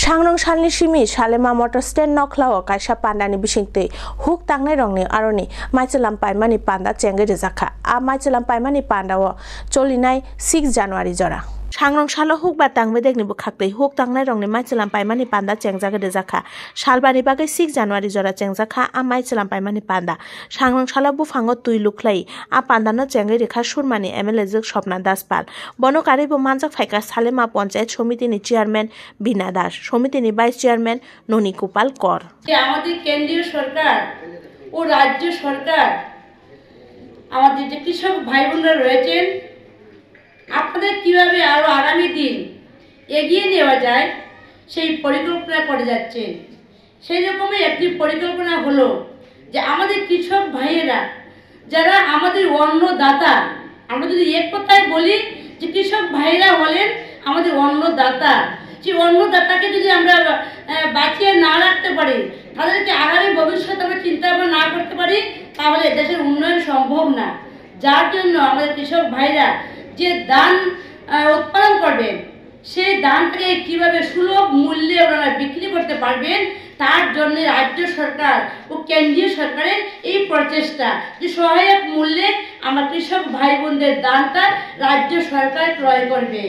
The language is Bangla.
सांग्रं सालनि सिमी सालेमा मटर स्टेन नखलाओ कायसा पान्डानि बिसिंतै हुक तांनाय रंनि आरनि माइचेलाम पाइमानि पान्डा चेंगे रेजाखा आ माइचेलाम पाइमानि पान्डाओ चलिनाय 6 जानुवारि जरा सांग्रं सालो हुक बा तांबे देखनिबो खाक्तै हुक तांनाय रंनि माइचेलाम पाइमानि पान्डा चेंजागे रेजाखा सालबानि बागै 6 जानुवारि जरा चेंजाखा आ माइचेलाम पाइमानि पान्डा सांग्रं सालो बुफांगो तुइ लुख्लाई आ पान्डानो चेंगे रेखा सुरमानि एमएलए जग स्वप्ना दासपाल बनकारिबो मानजाक फाइका सालेमा पंचायत समितिनि चेयारमैन बीना दास समितिनि भाइस चेयारमैन ननी गोपाल कर আমাদের কেন্দ্রীয় সরকার ও রাজ্য সরকার আমাদের যে কৃষক ভাই বোনরা রয়েছেন আপনাদের কিভাবে আরো আগামী দিন এগিয়ে নেওয়া যায় সেই পরিকল্পনা করে যাচ্ছেন। সেই রকমই একটি পরিকল্পনা হলো যে আমাদের কৃষক ভাইয়েরা যারা আমাদের অন্নদাতা, আমরা যদি এক কথায় বলি যে কৃষক ভাইরা হলেন আমাদের অন্নদাতা, সেই অন্নদাতাকে যদি আমরা বাঁচিয়ে না রাখতে পারি, তাদেরকে আগামী ভবিষ্যৎ আমরা চিন্তা ভাবনা না করতে পারি, তাহলে দেশের উন্নয়ন সম্ভব না। যার জন্য আমাদের কৃষক ভাইরা যে ধান উৎপাদন করবেন সেই ধানটাকে কীভাবে সুলভ মূল্যে ওনারা বিক্রি করতে পারবেন, তার জন্য রাজ্য সরকার ও কেন্দ্রীয় সরকারের এই প্রচেষ্টা যে সহায়ক মূল্যে আমার কৃষক ভাই বোনদের ধানটা রাজ্য সরকার ক্রয় করবে।